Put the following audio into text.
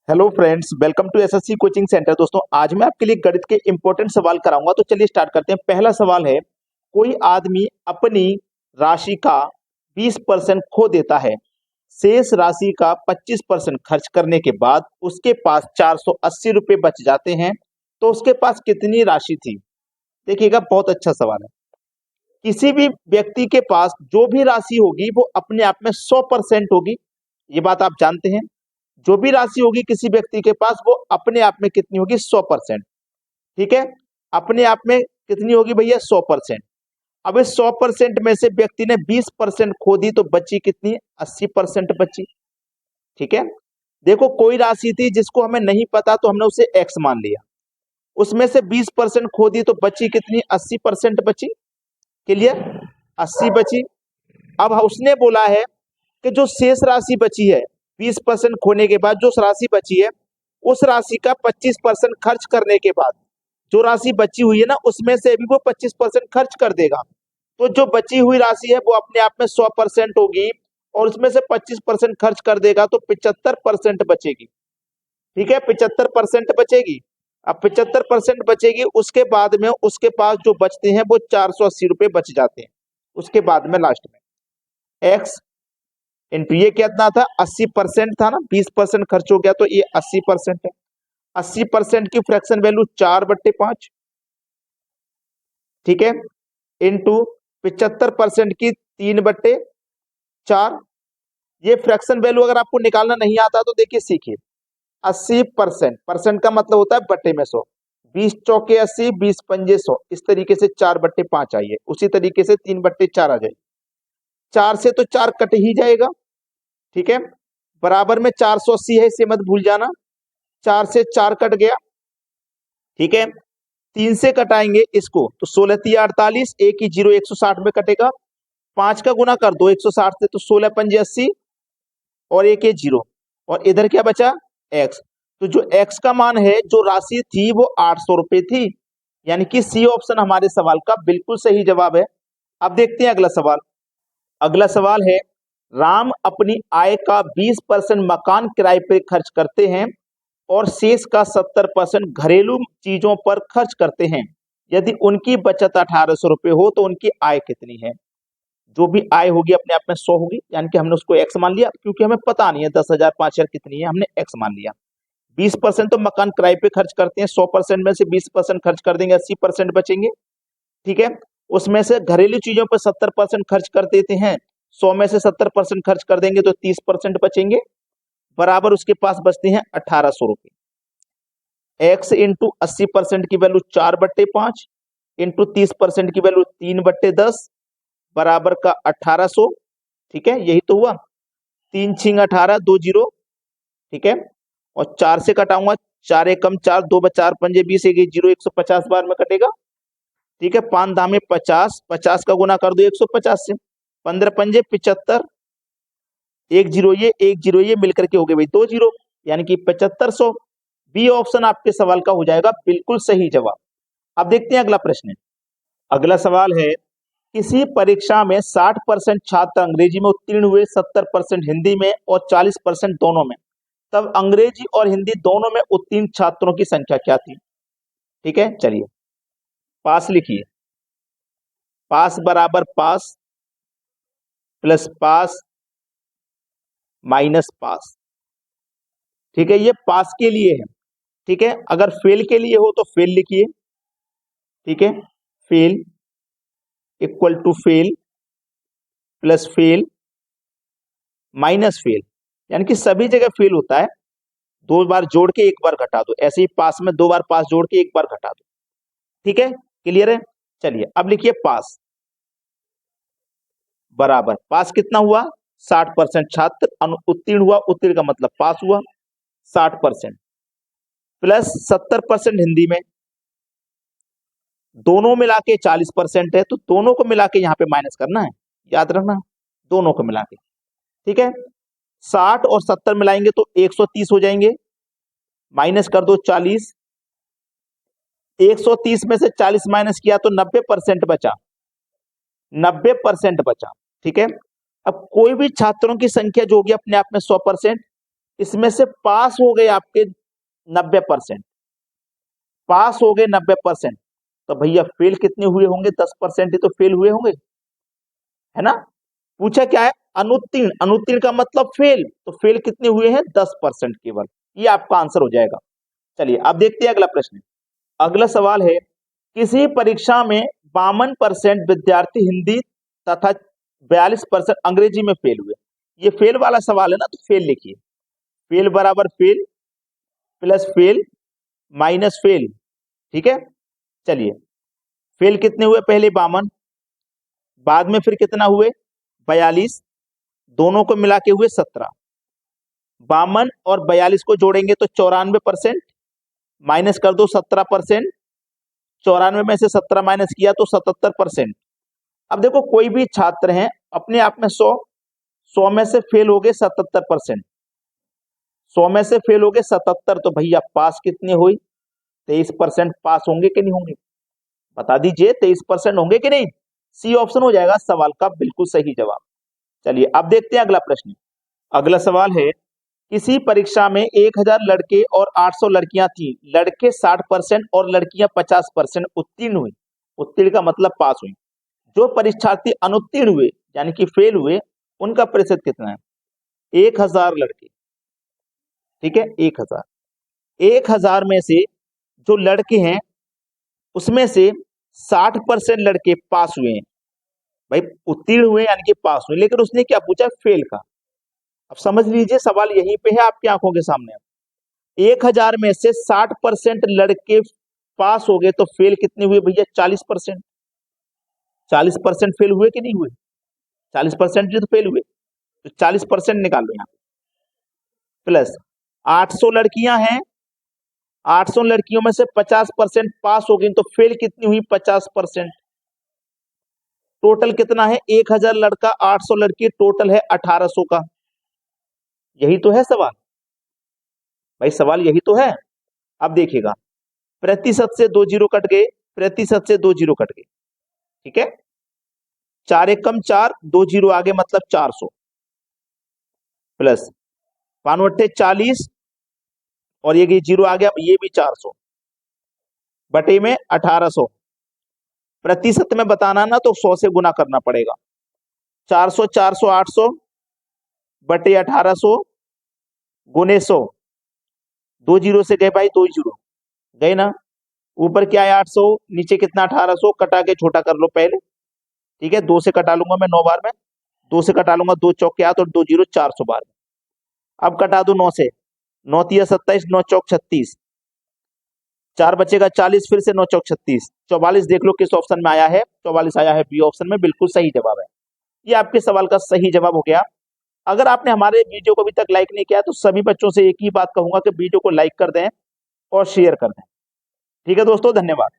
Hello friends, welcome to SSC coaching centre. दोस्तों, आज मैं आपके लिए गणित के इंपॉर्टेंट सवाल कराऊंगा। तो चलिए स्टार्ट करते हैं। पहला सवाल है, कोई आदमी अपनी राशि का 20% खो देता है। शेष राशि का 25% खर्च करने के बाद उसके पास 480 रुपये बच जाते हैं। तो उसके पास कितनी राशि थी? देखिएगा, बहुत अच्छा सवाल है। किसी भी व्यक्ति के पास जो भी राशि होगी वो अपने आप में 100% होगी। ये बात आप जानते हैं। जो भी राशि होगी किसी व्यक्ति के पास वो अपने आप में कितनी होगी? 100%। ठीक है, अपने आप में कितनी होगी भैया? 100%। अब इस 100% में से व्यक्ति ने 20% खो दी तो बची कितनी? 80% बची। ठीक है, देखो, कोई राशि थी जिसको हमें नहीं पता तो हमने उसे एक्स मान लिया। उसमें से 20% खो दी तो बची कितनी? 80% बची। क्लियर? 80 बची। अब उसने बोला है कि जो शेष राशि बची है, 20% खोने के बाद जो राशि बची है, उस राशि का 25% खर्च करने के बाद जो राशि बची हुई है ना, उसमें से भी वो 25% खर्च कर देगा। तो जो बची हुई राशि है वो अपने आप में 100% होगी, और उसमें से 25% खर्च कर देगा तो 75% बचेगी। ठीक है, 75% बचेगी। अब 75% बचेगी, उसके बाद में उसके पास जो बचते हैं वो 480 रुपये बच जाते हैं। उसके बाद में लास्ट में एक्स इंटू ये कितना था? 80% था ना, 20% खर्च हो गया तो ये 80% है। 80% की फ्रैक्शन वैल्यू 4/5। ठीक है, इंटू 75% की 3/4। ये फ्रैक्शन वैल्यू अगर आपको निकालना नहीं आता तो देखिए, सीखिए। 80%, परसेंट का मतलब होता है बट्टे में 100। 20 चौके 80, 20 पंजे 100। इस तरीके से 4/5 आइए, उसी तरीके से 3/4 आ जाए। 4 से तो 4 कट ही जाएगा। ठीक है, बराबर में 480 है, इसे मत भूल जाना। 4 से 4 कट गया। ठीक है, 3 से कटाएंगे इसको तो 16 तिया 48, एक ही जीरो 160 में कटेगा। 5 का गुना कर दो 160 से तो 16 पंजे 80, और एक ये जीरो, और इधर क्या बचा? एक्स। तो जो एक्स का मान है, जो राशि थी वो 800 रुपये थी। यानी कि सी ऑप्शन हमारे सवाल का बिल्कुल सही जवाब है। अब देखते हैं अगला सवाल। अगला सवाल है, राम अपनी आय का 20% मकान किराए पर खर्च करते हैं और शेष का 70% घरेलू चीजों पर खर्च करते हैं। यदि उनकी बचत 1800 रुपये हो तो उनकी आय कितनी है? जो भी आय होगी अपने आप में 100 होगी, यानी कि हमने उसको एक्स मान लिया, क्योंकि हमें पता नहीं है 10,000 5,000 कितनी है, हमने एक्स मान लिया। 20% तो मकान किराए पे खर्च करते हैं, 100% में से 20% खर्च कर देंगे, 80% बचेंगे। ठीक है, उसमें से घरेलू चीजों पर 70% खर्च कर देते हैं, 100 में से 70% खर्च कर देंगे तो 30% बचेंगे। बराबर उसके पास बचते हैं 1800 रुपये। एक्स इंटू 80% की वैल्यू 4/5 इंटू 30% की वैल्यू 3/10 बराबर का 1800। ठीक है, यही तो हुआ। 3 छिंग 18, 2 जीरो। ठीक है, और 4 से कटाऊंगा, 4 एकम 4, 2 4 पंजे 20, एक जीरो 150 बार में कटेगा। ठीक है, 5 दामे 50, 50 का गुना कर दो 150 से, 15 पंजे 75, एक जीरो ये मिलकर के हो गए भाई 2 जीरो, यानी कि 7500। बी ऑप्शन आपके सवाल का हो जाएगा बिल्कुल सही जवाब। अब देखते हैं अगला प्रश्न। अगला सवाल है, किसी परीक्षा में 60% छात्र अंग्रेजी में उत्तीर्ण हुए, 70% हिंदी में और 40% दोनों में। तब अंग्रेजी और हिंदी दोनों में उत्तीर्ण छात्रों की संख्या क्या थी? ठीक है, चलिए पास लिखिए। पास बराबर पास प्लस पास माइनस पास। ठीक है, ये पास के लिए है। ठीक है, अगर फेल के लिए हो तो फेल लिखिए। ठीक है, fail equal to fail plus fail minus fail, यानी कि सभी जगह फेल होता है। 2 बार जोड़ के 1 बार घटा दो, ऐसे ही पास में 2 बार पास जोड़ के 1 बार घटा दो। ठीक है, क्लियर है? चलिए अब लिखिए पास बराबर पास कितना हुआ? 60% छात्र उत्तीर्ण हुआ, उत्तीर्ण का मतलब पास हुआ 60%, प्लस 70% हिंदी में, दोनों मिला के 40% है, तो दोनों को मिला के यहाँ पे माइनस करना है, याद रखना, दोनों को मिला के। ठीक है, 60 और 70 मिलाएंगे तो 130 हो जाएंगे, माइनस कर दो 40। 130 में से 40 माइनस किया तो 90% बचा, 90% बचा। ठीक है, अब कोई भी छात्रों की संख्या जो होगी अपने आप में 100%, इसमें से पास हो गए आपके 90%, पास हो गए 90%, तो भैया फेल कितने हुए होंगे? 10% ही तो फेल हुए होंगे, है ना। पूछा क्या है? अनुत्तीर्ण, अनुत्तीर्ण का मतलब फेल, तो फेल कितने हुए हैं? 10% केवल। ये आपका आंसर हो जाएगा। चलिए अब देखते हैं अगला प्रश्न। अगला सवाल है, किसी परीक्षा में 52% विद्यार्थी हिंदी तथा 42% अंग्रेजी में फेल हुए। ये फेल वाला सवाल है ना, तो फेल लिखिए। फेल बराबर fail plus fail minus fail, ठीक है। चलिए, फेल कितने हुए? पहले 52, बाद में फिर कितना हुए? 42, दोनों को मिला के हुए 17। 52 और 42 को जोड़ेंगे तो 94%, माइनस कर दो 17%, 94 में से 17 माइनस किया तो 77%। अब देखो, कोई भी छात्र हैं अपने आप में 100 में से फेल हो गए 77%, 100 में से फेल हो गए 77, तो भैया पास कितने हुई? 23% पास होंगे कि नहीं होंगे? बता दीजिए, 23% होंगे कि नहीं? सी ऑप्शन हो जाएगा सवाल का बिल्कुल सही जवाब। चलिए अब देखते हैं अगला प्रश्न। अगला सवाल है, किसी परीक्षा में 1000 लड़के और 800 लड़कियां थी। लड़के 60% और लड़कियां 50% उत्तीर्ण हुई। उत्तीर्ण का मतलब पास हुई। जो परीक्षार्थी अनुत्तीर्ण हुए यानी कि फेल हुए, उनका प्रतिशत कितना है? 1000 लड़के, ठीक है, 1000, 1000 में से जो लड़के हैं उसमें से 60% लड़के पास हुए हैं। भाई उत्तीर्ण हुए यानी कि पास हुए, लेकिन उसने क्या पूछा? फेल का। अब समझ लीजिए, सवाल यहीं पे है आपकी आंखों के सामने। 1000 में से 60% लड़के पास हो गए, तो फेल कितने हुए भैया? 40%। 40% फेल हुए कि नहीं हुए? 40% तो फेल हुए, तो 40% निकाल लो यहाँ प्लस 800 लड़कियां हैं, 800 लड़कियों में से 50% पास हो गई, तो फेल कितनी हुई? 50%। टोटल कितना है? 1000 लड़का 800 लड़की, टोटल है 1800 का। यही तो है सवाल भाई, सवाल यही तो है। अब देखिएगा, प्रतिशत से 2 जीरो कट गए, प्रतिशत से 2 जीरो कट गए, ठीक है। 4 एकम 4, 2 जीरो आगे मतलब 400 प्लस 5 40, और ये जीरो आ गया, ये भी 400 बटे में 1800। प्रतिशत में बताना ना तो 100 से गुना करना पड़ेगा। 400 400 800 बटे 1800 गुने 100। 2 जीरो से गए भाई, 2 जीरो गए ना। ऊपर क्या है? 800, नीचे कितना? 1800। कटा के छोटा कर लो पहले, ठीक है। 2 से कटा लूंगा मैं 9 बार में, 2 से कटा लूंगा 2 चौक के हाथ, और 2 जीरो 400 बार में। अब कटा दो 9 से, 9 तिया 27, 9 चौक 36, 4 बचेगा 40, फिर से 9 चौक 36, 44। देख लो किस ऑप्शन में आया है? 44 आया है बी ऑप्शन में, बिल्कुल सही जवाब है। ये आपके सवाल का सही जवाब हो गया। अगर आपने हमारे वीडियो को अभी तक लाइक नहीं किया तो सभी बच्चों से एक ही बात कहूंगा कि वीडियो को लाइक कर दें और शेयर कर दें। ठीक है दोस्तों, धन्यवाद।